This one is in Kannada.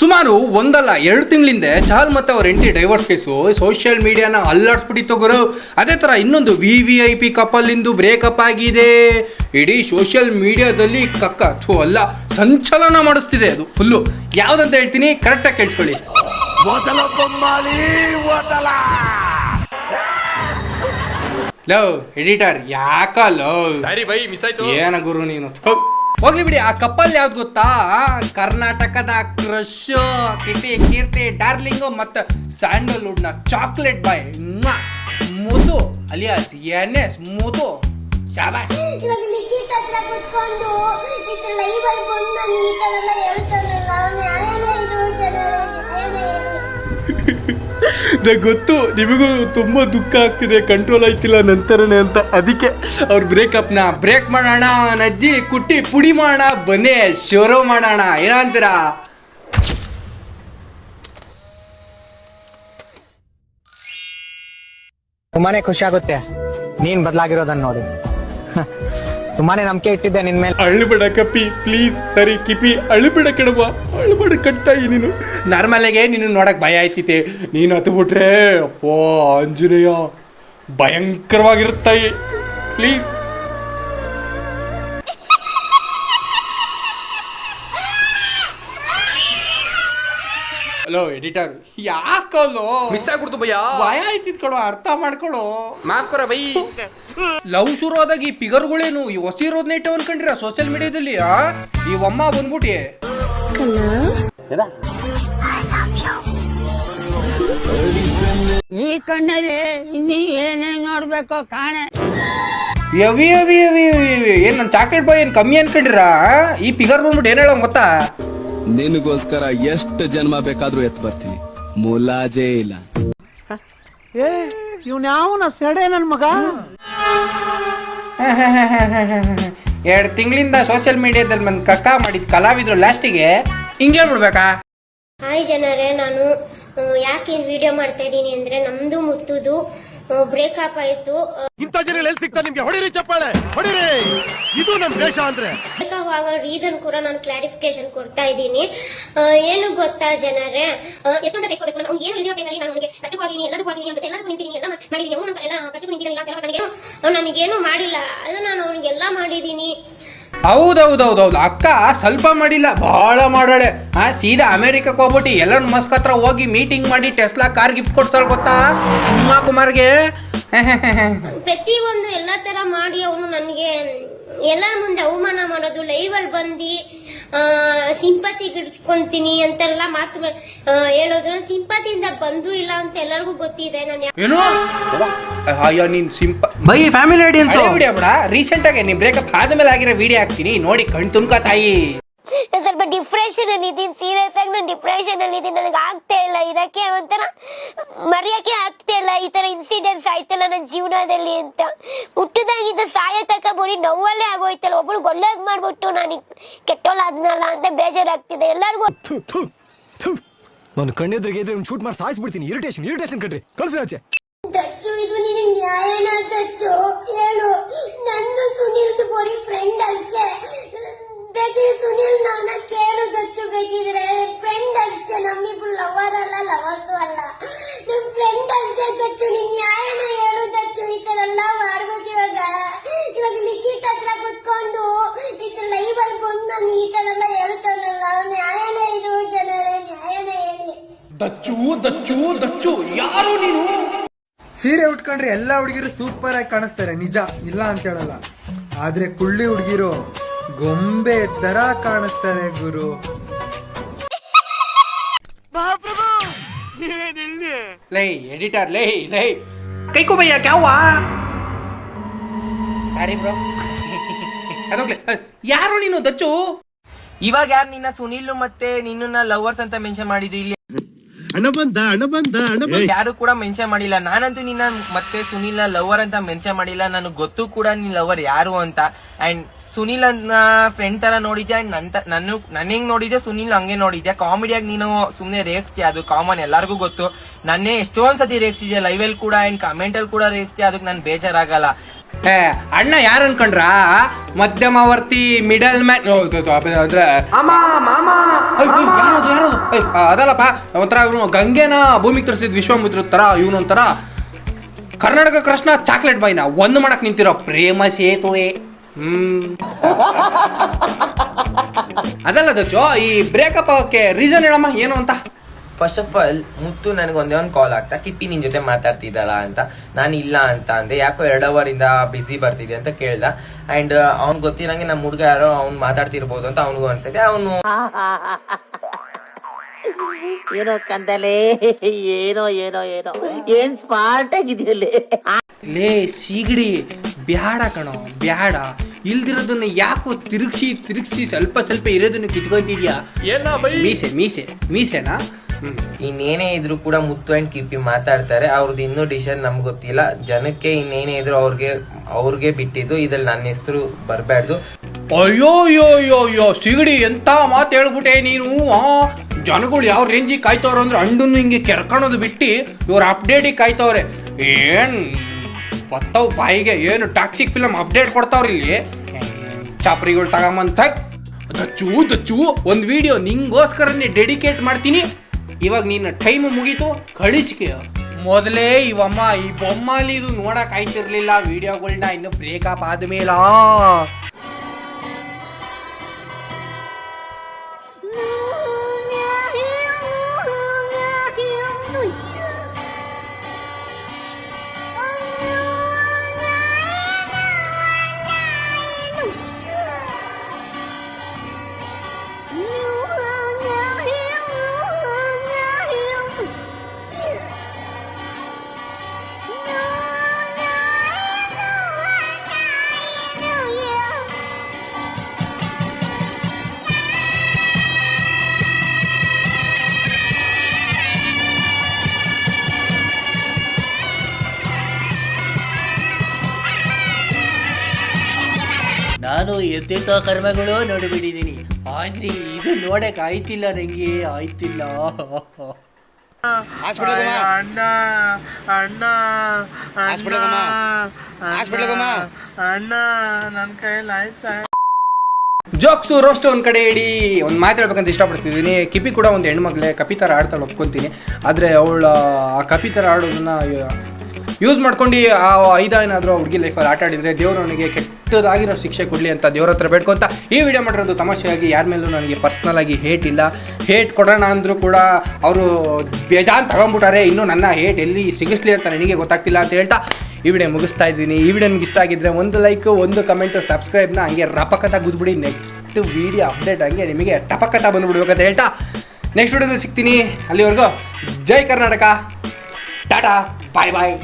ಸುಮಾರು ಒಂದಲ್ಲ 2 ತಿಂಗಳಿಂದ ಚಹಲ್ ಮತ್ತೆ ಅವ್ರ ಹೆಂಡತಿ ಡೈವರ್ಸ್ ಕೇಸು ಸೋಷಿಯಲ್ ಮೀಡಿಯಾನ ಅಲ್ಲಾಡ್ಸ್ಬಿಟ್ಟಿತ್ತು ಗುರು. ಅದೇ ಥರ ಇನ್ನೊಂದು VVIP ಕಪಲಿಂದು ಬ್ರೇಕಪ್ ಆಗಿದೆ. ಇಡೀ ಸೋಷಿಯಲ್ ಮೀಡಿಯಾದಲ್ಲಿ ಅಲ್ಲ ಸಂಚಲನ ಮಾಡಿಸ್ತಿದೆ ಅದು ಫುಲ್ಲು. ಯಾವುದಂತ ಹೇಳ್ತೀನಿ, ಕರೆಕ್ಟಾಗಿ ಕೇಳಿಸ್ಕೊಳ್ಳಿ. ಲವ್ ಎಡಿಟರ್ ಯಾಕಲ್ಲೋ ಸಾರಿ ಬೈ ಮಿಸ್ ಆಯ್ತು. ಏನ ಗುರು ನೀನು, ಹೋಗ್ಲಿ ಬಿಡಿ. ಆ ಕಪ್ಪಲ್ ಯಾವ್ದು ಗೊತ್ತಾ? ಕರ್ನಾಟಕದ ಕ್ರಶ್ ಕಿಟಿ ಕೀರ್ತಿ ಡಾರ್ಲಿಂಗು ಮತ್ತು ಸ್ಯಾಂಡಲ್ವುಡ್ ನ ಚಾಕ್ಲೇಟ್ ಬಾಯ್ ಮುದು ಅಲಿಯಾಸ್ ಎನ್ಎಸ್ ಮುದು. ಶಾಬಾಷ್. ಇವಾಗ ಲಿಖಿತ್ ಹತ್ರ ಕುತ್ಕೊಂಡು ಇದು ಲೈವ್ ಅಲ್ಲಿ ಬಂದು ನಾನು ಈ ತರ ಎಲ್ಲ ಹೇಳ್ತಾರಲ್ಲ, ನ್ಯಾಯನೇ ಇದು ನ್ಯಾಯನೇ. ಗೊತ್ತು ನಿಮಗೂ ತುಂಬ ದುಃಖ ಆಗ್ತಿದೆ, ಕಂಟ್ರೋಲ್ ಆಯ್ತಿಲ್ಲ ನಂತರನೇ ಅಂತ. ಅದಕ್ಕೆ ಅವ್ರ ಬ್ರೇಕಪ್ನ ಬ್ರೇಕ್ ಮಾಡೋಣ ನಜ್ಜಿ ಕುಟ್ಟಿ ಪುಡಿ ಮಾಡೋಣ, ಬನ್ನಿ ಶೋರೋ ಮಾಡೋಣ. ಏನಂತೀರಾ? ತುಂಬಾನೇ ಖುಷಿ ಆಗುತ್ತೆ ನೀನ್ ಬದಲಾಗಿರೋದನ್ನ ನೋಡಿ. ತುಂಬಾನೇ ನಂಬಿಕೆ ಇಟ್ಟಿದ್ದೆ ನಿನ್ ಮೇಲೆ. ಅಳ್ಳುಬೇಡ ಕಪ್ಪಿ ಪ್ಲೀಸ್. ಸರಿ ಕಿಪಿ ಅಳ್ಳುಬೇಡ ಕಣವ, ಅಳ್ಳುಬೇಡ ಕಟ್ಟಾಯಿ ನೀನು. ನಾರ್ಮಲಾಗೆ ನೀನು ನೋಡಕ್ ಭಯ ಆಯ್ತಿತೆ, ನೀನು ಹತ್ತು ಬಿಟ್ರೆ ಅಪ್ಪೋ ಆಂಜನೇಯ ಭಯಂಕರವಾಗಿರುತ್ತಾಯಿ. ಪ್ಲೀಸ್. ಹಲೋ ಎಡಿಟರ್, ಯಾಕಲ್ಲೋ ಮಿಸ್ ಆಗ್ಬಿಡ್ತು ಭಯ್ಯ. ಭಯ ಆಯ್ತಿದ್ ಕಣೋ, ಅರ್ಥ ಮಾಡ್ಕೊಳೋ. ಮಾಫ್ ಕರ ಬೈ. ಲವ್ ಶುರು ಆದಾಗ ಈ ಫಿಗರ್ಗಳೇನು ಈ ಹೊಸ ಇರೋದ್ ನೆಟ್ ಅನ್ಕೊಂಡ್ರ ಸೋಷಿಯಲ್ ಮೀಡಿಯಾದಲ್ಲಿ. ಈ ಅಮ್ಮ ಬಂದ್ಬಿಟ್ಟಿ ಈ ಕಣ್ಣಲ್ಲಿ ಇನ್ನೀ ಏನೇನ್ ನೋಡ್ಬೇಕು ಕಾಣೆ. ಅವಿ ಅವಿ ಅವಿ ಅವಿ ಅವಿ ಏನ್ ನನ್ ಚಾಕ್ಲೇಟ್ ಬಾಯ್ ಏನ್ ಕಮ್ಮಿ ಅನ್ಕೊಂಡಿರ? ಈ ಫಿಗರ್ ಬಂದ್ಬಿಟ್ಟು ಏನ್ ಹೇಳೋ ಗೊತ್ತಾ? ನಿನಗೋಸ್ಕರ ಎಷ್ಟು ಜನ್ಮ ಬೇಕಾದ್ರೂ ಎತ್ ಬರ್ತೀನಿ, ಮುಲಾಜೇ ಇಲ್ಲ. ಇವ್ನ ಯಾವನ ಸೆಡೆ ನನ್ ಮಗ. 2 ತಿಂಗಳಿಂದ ಸೋಷಿಯಲ್ ಮೀಡಿಯಾದಲ್ಲಿ ಬಂದು ಕಕ್ಕ ಮಾಡಿದ ಕಲಾವಿದ್ರು ಲಾಸ್ಟಿಗೆ ಹಿಂಗೆ ಹೇಳ್ಬಿಡ್ಬೇಕಾ? ಹಾಯ್ ಜನರೇ, ನಾನು ಯಾಕೆ ಈ ವಿಡಿಯೋ ಮಾಡ್ತಾ ಇದ್ದೀನಿ ಅಂದ್ರೆ ನಮ್ದು ಮುತ್ತುದು ಬ್ರೇಕಪ್ ಆಯ್ತು. ಇಂಥ ಜನ ಎಲ್ಲಿ ಸಿಗ್ತಾರೆ ನಿಮ್ಗೆ? ಹೊಡಿರಿ ಚಪ್ಪಾಳೆ ಹೊಡಿರಿ, ಇದು ನಮ್ ದೇಶ ಅಂದ್ರೆ. ಬ್ರೇಕಪ್ ಆಗೋ ರೀಸನ್ ಕೂಡ ನಾನು ಕ್ಲಾರಿಫಿಕೇಶನ್ ಕೊಡ್ತಾ ಇದ್ದೀನಿ. ಏನು ಗೊತ್ತಾ ಜನರೇ, ಎಷ್ಟೊಂದು ಸಹಿಸ್ಕೋಬೇಕು. ಅವ್ನು ಏನು ಹೇಳಿರೋ ಟೈಮಲ್ಲಿ ನಾನು ಅವನಿಗೆ ಕಷ್ಟಕ್ಕೂ ಆಗಿದ್ದೀನಿ, ಎಲ್ಲದಕ್ಕೂ ಆಗಿದ್ದೀನಿ ಅಂತ ಎಲ್ಲದಕ್ಕೂ ನಿಂತಿದ್ದೀನಿ, ಎಲ್ಲ ಮಾಡಿದ್ದೀನಿ. ಅವನು ಎಲ್ಲ ಕಷ್ಟಕ್ಕೂ ನಿಂತಿದ್ದೀನಿ ಅಂತ ನನಗೇನು ಮಾಡಿಲ್ಲ, ಅದು ನಾನು ಅವನಿಗೆಲ್ಲ ಮಾಡಿದ್ದೀನಿ. ಹೌದೌದೌದೌದು, ಅಕ್ಕ ಸ್ವಲ್ಪ ಮಾಡಿಲ್ಲ, ಬಹಳ ಮಾಡಾಳೆ. ಸೀದಾ ಅಮೆರಿಕಕ್ಕೆ ಹೋಗ್ಬಿಟ್ಟು ಎಲ್ಲನ್ ಮಸ್ಕ್ ಹತ್ರ ಹೋಗಿ ಮೀಟಿಂಗ್ ಮಾಡಿ ಟೆಸ್ಲಾ ಕಾರ್ ಗಿಫ್ಟ್ ಕೊಡ್ಸಲ್ ಗೊತ್ತಾ ಉಮಾ ಕುಮಾರ್ಗೆ. ಪ್ರತಿಯೊಂದು ಎಲ್ಲಾ ತರ ಮಾಡಿ ಅವನು ನನಗೆ ಎಲ್ಲರ ಮುಂದೆ ಅವಮಾನ ಮಾಡೋದು, ಲೈವ್ ಅಲ್ಲಿ ಬಂದು ಸಿಂಪತಿ ಗಿಡ್ಸ್ಕೊಂತೀನಿ ಅಂತೆಲ್ಲ ಮಾತು ಹೇಳೋದು. ಸಿಂಪತಿಯಿಂದ ಬಂದು ಇಲ್ಲ ಅಂತ ಎಲ್ಲರಿಗೂ ಗೊತ್ತಿದೆ. ನಾನು ಏನು ಅಯ್ಯೋ ನೀನ್ ಬೈ ಫ್ಯಾಮಿಲಿ ಆಡಿಯನ್ಸ್ ವಿಡಿಯೋ ಬಿಡ. ರೀಸೆಂಟ್ ಆಗಿ ನೀನ್ ಬ್ರೇಕಪ್ ಆದ್ಮೇಲೆ ಆಗಿರೋ ವಿಡಿಯೋ ಹಾಕ್ತೀನಿ ನೋಡಿ, ಕಣ್ ತುಂಬ್ಕ ತಾಯಿ. ಸ್ವಲ್ಪ ಡಿಪ್ರೆಷನ್ ಅಲ್ಲಿ ಇದ್ದೀನಿ, ಸೀರಿಯಸ್ ಆಗಿ ನಾನು ಡಿಪ್ರೆಷನ್ ಅಲ್ಲಿ ಇದ್ದೀನಿ. ನನಗೆ ಆಗ್ತಾ ಇಲ್ಲ ಇರಕ್ಕೆ, ಒಂಥರ ಮರೆಯಕ್ಕೆ ಆಗ್ತಾ ಇಲ್ಲ. ಈ ತರ ಇನ್ಸಿಡೆಂಟ್ಸ್ ಆಯ್ತಲ್ಲ ನನ್ನ ಜೀವನದಲ್ಲಿ ಅಂತ. ಹುಟ್ಟದಾಗಿದ್ದ ಸಾಯ ತಕ ಬರೀ ನೋವಲ್ಲೇ ಆಗೋಯ್ತಲ್ಲ. ಒಬ್ರು ಒಳ್ಳೇದ್ ಮಾಡ್ಬಿಟ್ಟು ನಾನು ಕೆಟ್ಟೋಳಾದ್ನಲ್ಲ ಅಂತ ಬೇಜಾರಾಗ್ತಿದೆ ಎಲ್ಲರಿಗೂ. ನಾನು ಕಣ್ಣೆದ್ರಿಗೆ ಇದ್ರೆ ಶೂಟ್ ಮಾಡಿ ಸಾಯಿಸ್ಬಿಡ್ತೀನಿ. ಇರಿಟೇಷನ್ ಕಣ್ರಿ, ಕಳ್ಸಿ ಆಚೆ. ದಚ್ಚು, ಇದು ನಿನಗೆ ನ್ಯಾಯನ ದಚ್ಚು? ಹೇಳು. ನಂದು ಸುನಿಲ್ದು ಬರೀ ಫ್ರೆಂಡ್ ಅಷ್ಟೇ. ಬೇಕಿದ್ರೆ ಸುನಿಲ್ ನನ್ನ ಕೇಳು ದಚ್ಚು, ಬೇಕಿದ್ರೆ ಫ್ರೆಂಡ್ ಅಷ್ಟೇ. ನಮ್ಮಿಬ್ರು ಲವರ್ ಅಲ್ಲ, ಲವರ್ಸು ಅಲ್ಲ, ನಮ್ ಫ್ರೆಂಡ್ ಅಷ್ಟೇ ದಚ್ಚು. ನಿನ್ ನ್ಯಾಯನ ಹೇಳು ದಚ್ಚು. ಈ ತರ ಎಲ್ಲ ಮಾಡ್ಬಿಟ್ಟು ಇವಾಗ ಲಿಖಿತ್ ಹತ್ರ ಕುತ್ಕೊಂಡು ಈ ತರ ಲೈವ್ ಅಲ್ಲಿ ಬಂದು ನಾನು ಈ ತರ ಎಲ್ಲ ಹೇಳ್ತಾನಲ್ಲ, ನ್ಯಾಯನೇ ಇದು ಜನರೇ, ನ್ಯಾಯನೇ ಹೇಳಿ. ದಚ್ಚು ದಚ್ಚು ದಚ್ಚು ಯಾರು ನೀನು? ಸೀರೆ ಉಟ್ಕೊಂಡ್ರೆ ಎಲ್ಲಾ ಹುಡುಗಿರು ಸೂಪರ್ ಆಗಿ ಕಾಣಿಸ್ತಾರೆ, ನಿಜ ಇಲ್ಲ ಅಂತ ಹೇಳಲ್ಲ. ಆದ್ರೆ ಕುಳ್ಳಿ ಹುಡುಗಿರು ಗೊಂಬೆ ತರ ಕಾಣಿಸ್ತಾರೆ ಗುರು. ಲೈ ಎಡಿಟರ್, ಲೈ ಲೈ ಕೈಕೋ ಭಯ್ಯ ಕ್ಯಾವಾ. ಸಾರಿ ಬ್ರೋ. ಅದೋಗ್ಲಿ, ಯಾರು ನೀನು ದಚ್ಚು? ಇವಾಗ ಯಾರು ನಿನ್ನ ಸುನಿಲ್ ಮತ್ತೆ ನಿನ್ನ ಲವರ್ಸ್ ಅಂತ ಮೆನ್ಷನ್ ಮಾಡಿದ್ದು? ಇಲ್ಲಿ ಯಾರು ಕೂಡ ಮೆನ್ಷನ್ ಮಾಡಿಲ್ಲ. ನಾನಂತೂ ನಿನ್ನ ಮತ್ತೆ ಸುನಿಲ್ ನ ಲವರ್ ಅಂತ ಮೆನ್ಷನ್ ಮಾಡಿಲ್ಲ. ನನಗೆ ಗೊತ್ತು ಕೂಡ ನಿನ್ ಲವರ್ ಯಾರು ಅಂತ. ಅಂಡ್ ಸುನಿಲ್ ಅನ್ನ ಫ್ರೆಂಡ್ ತರ ನೋಡಿದ್ಯಾ, ಅಂಡ್ ನನ್ನ ಹೆಂಗ್ ನೋಡಿದ್ಯಾ ಸುನಿಲ್ ಹಂಗೆ ನೋಡಿದ್ಯಾ. ಕಾಮಿಡಿಯಾಗಿ ನೀನು ಸುಮ್ನೆ ರೇಗಿಸ್ತೀಯ, ಅದು ಕಾಮನ್, ಎಲ್ಲರಿಗೂ ಗೊತ್ತು. ನನ್ನೇ ಎಷ್ಟೊಂದ್ ಸತಿ ರೇಗಿಸಿದ್ಯಾ ಲೈವ್ ಅಲ್ಲಿ ಕೂಡ ಅಂಡ್ ಕಮೆಂಟ್ ಅಲ್ಲಿ ಕೂಡ ರೇಗಿಸ್ತೀಯ, ಅದಕ್ಕೆ ನನ್ ಬೇಜಾರಾಗಲ್ಲ. ಅಣ್ಣ ಯಾರು ಅನ್ಕೊಂಡ್ರ ಮಧ್ಯಮವರ್ತಿ ಮಿಡಲ್ ಮ್ಯಾನ್ ಅಂದ್ರೆ ಯಾರದು ಅದಲ್ಲಪ್ಪ ಒಂಥರ ಇವನು ಗಂಗೆನ ಭೂಮಿಗೆ ತರಿಸಿದ ವಿಶ್ವಾಮಿತ್ರ ತರ ಇವನೊಂಥರ ಕರ್ನಾಟಕ ಕೃಷ್ಣ ಚಾಕ್ಲೇಟ್ ಬಾಯ್ನ ಒಂದು ಮಾಡಕ್ ನಿಂತಿರೋ ಪ್ರೇಮ ಸೇತುವೆ. ಅದಲ್ಲ ದಚ್ಚು, ಈ ಬ್ರೇಕಪ್ ಆಗಕ್ಕೆ ರೀಸನ್ ಹೇಳಮ್ಮ ಏನು ಅಂತ. ಫಸ್ಟ್ ಆಫ್ ಆಲ್ ಮುತ್ತು ನನಗೆ ಒಂದೇ ಒಂದು ಕಾಲ್ ಆಗ್ತಾ ಕಿಪ್ಪಿ ನಿನ್ ಜೊತೆ ಮಾತಾಡ್ತಿದ್ದಾಳ ಅಂತ. ನಾನು ಇಲ್ಲ ಅಂತ ಅಂದೆ. ಯಾಕೋ 2 ಅವರ್ ಇಂದ ಬಿಸಿ ಬರ್ತಿದೆ ಅಂತ ಕೇಳ್ದ. ಅಂಡ್ ಅವ್ನ್ ಗೊತ್ತಿರಂಗೆ ನಮ್ಮ ಹುಡುಗ ಯಾರೋ ಅವ್ನು ಮಾತಾಡ್ತಿರ್ಬೋದು ಅಂತ ಅವನಿಗೂ ಅನ್ಸತ್ತೆ. ಅವನು ಏನೋ ಕಂದಲೆ ಏನೋ ಏನೋ ಏನೋ ಏನ್ ಸ್ಮಾರ್ಟ್ ಆಗಿದೆಯಲ್ಲೇ. ಲೇ ಸೀಗಡಿ, ಬ್ಯಾಡ ಕಣೋ ಬ್ಯಾಡ. ಇಲ್ದಿರೋದನ್ನ ಯಾಕೋ ತಿರುಗಿಸಿ ಸ್ವಲ್ಪ ಇರೋದನ್ನ ಕಿತ್ಕೊಂತಿದ್ಯಾ. ಮೀಸೆನಾ? ಇನ್ನೇನೇ ಇದ್ರು ಕೂಡ ಮುತ್ತು ಅಂಡ್ ಕಿಪ್ಪಿ ಮಾತಾಡ್ತಾರೆ. ಅವ್ರದ್ದು ಇನ್ನೂ ಡಿಸಿಷನ್ ನಮ್ಗೆ ಗೊತ್ತಿಲ್ಲ. ಜನಕ್ಕೆ ಇನ್ನೇನೇ ಇದ್ರು ಅವ್ರಿಗೆ ಬಿಟ್ಟಿದ್ದು. ಇದ್ರಲ್ಲಿ ನನ್ನ ಹೆಸರು ಬರ್ಬಾರ್ದು. ಅಯ್ಯೋ ಸಿಗಡಿ, ಎಂತ ಮಾತು ಹೇಳ್ಬಿಟ್ಟೆ ನೀನು. ಜನಗಳು ಯಾವ ರೇಂಜಿಗೆ ಕಾಯ್ತವ್ರ ಅಂದ್ರೆ ಅಂಡನ್ನು ಹಿಂಗೆ ಕೆರ್ಕೊಳೋದು ಬಿಟ್ಟು ಇವ್ರ ಅಪ್ಡೇಟಿಗೆ ಕಾಯ್ತವ್ರೆ. ಏನು ಬತ್ತವ್ ಬಾಯಿಗೆ, ಏನು ಟಾಕ್ಸಿಕ್ ಫಿಲಮ್ ಅಪ್ಡೇಟ್ ಕೊಡ್ತಾವ್ರಿ ಇಲ್ಲಿ. ಚಾಪ್ರಿಗಳು ತಗೊಂಬಂತ ದಚ್ಚು ಒಂದು ವಿಡಿಯೋ ನಿಂಗೋಸ್ಕರನೇ ಡೆಡಿಕೇಟ್ ಮಾಡ್ತೀನಿ. ಇವಾಗ ನಿನ್ನ ಟೈಮ್ ಮುಗೀತು, ಕಳಿಸ್ಕೆ. ಮೊದಲೇ ಇವಮ್ಮ ಈ ಬೊಮ್ಮಲ್ಲಿ ಇದು ನೋಡಕ್ ಆಯ್ತಿರ್ಲಿಲ್ಲ ವಿಡಿಯೋಗಳನ್ನ. ಇನ್ನು ಬ್ರೇಕಪ್ ಆದ್ಮೇಲ ನಾನು ಎದ್ದೆತ್ತೋ ಕರ್ಮಗಳು ನೋಡಿಬಿಟ್ಟಿದ್ದೀನಿ, ಆದ್ರೆ ಇದು ನೋಡಕ್ ಆಯ್ತಿಲ್ಲ, ನಂಗೆ ಆಯ್ತಿಲ್ಲ. ಅಣ್ಣ ನನ್ನ ಕೈಯಲ್ಲಿ ಆಯ್ತಾ. ಜೋಕ್ಸು ರೋಸ್ಟ್ ಒಂದು ಕಡೆ ಇಡಿ ಒಂದು ಮಾತು ಹೇಳ್ಬೇಕಂತ ಇಷ್ಟಪಡ್ತಿದ್ದೀನಿ. ಕಿಪಿ ಕೂಡ ಒಂದು ಹೆಣ್ಮಕ್ಳೆ, ಕಪಿ ಥರ ಆಡ್ತಾಳೆ ಒಪ್ಕೊತೀನಿ. ಆದರೆ ಅವಳು ಆ ಕಪಿ ಥರ ಆಡೋದನ್ನ ಯೂಸ್ ಮಾಡ್ಕೊಂಡು ಆ ಏನಾದರೂ ಹುಡುಗಿ ಲೈಫಲ್ಲಿ ಆಟ ಆಡಿದರೆ ದೇವರು ನನಗೆ ಕೆಟ್ಟದಾಗಿರೋ ಶಿಕ್ಷೆ ಕೊಡಲಿ ಅಂತ ದೇವ್ರ ಹತ್ರ ಬೇಡ್ಕೊಂತ ಈ ವಿಡಿಯೋ ಮಾಡಿರೋದು. ತಮಾಷೆಯಾಗಿ ಯಾರ ಮೇಲೂ ನನಗೆ ಪರ್ಸ್ನಲಾಗಿ ಹೇಟ್ ಇಲ್ಲ. ಹೇಟ್ ಕೊಡೋಣ ಅಂದರೂ ಕೂಡ ಅವರು ಬೇಜಾನ್ ತಗೊಂಡ್ಬಿಟ್ಟಾರೆ. ಇನ್ನೂ ನನ್ನ ಹೇಟ್ ಎಲ್ಲಿ ಸಿಗಿಸ್ಲಿ ಅಂತ ನನಗೆ ಗೊತ್ತಾಗ್ತಿಲ್ಲ ಅಂತ ಹೇಳ್ತಾ ಈ ವಿಡಿಯೋ ಮುಗಿಸ್ತಾ ಇದ್ದೀನಿ. ಈ ವಿಡಿಯೋ ನಿಮ್ಗೆ ಇಷ್ಟ ಆಗಿದ್ದರೆ ಒಂದು ಲೈಕು, ಒಂದು ಕಮೆಂಟು, ಸಬ್ಸ್ಕ್ರೈಬ್ನ ಹಂಗೆ ರಪಕತ ಗುದ್ಬಿಡಿ. ನೆಕ್ಸ್ಟ್ ವಿಡಿಯೋ ಅಪ್ಡೇಟ್ ಹಂಗೆ ನಿಮಗೆ ಟಪಕತ ಬಂದುಬಿಡ್ಬೇಕಂತ ಹೇಳ್ತಾ ನೆಕ್ಸ್ಟ್ ವಿಡಿಯೋದಲ್ಲಿ ಸಿಗ್ತೀನಿ. ಅಲ್ಲಿವರೆಗೂ ಜೈ ಕರ್ನಾಟಕ, ಟಾಟಾ, ಬಾಯ್ ಬಾಯ್.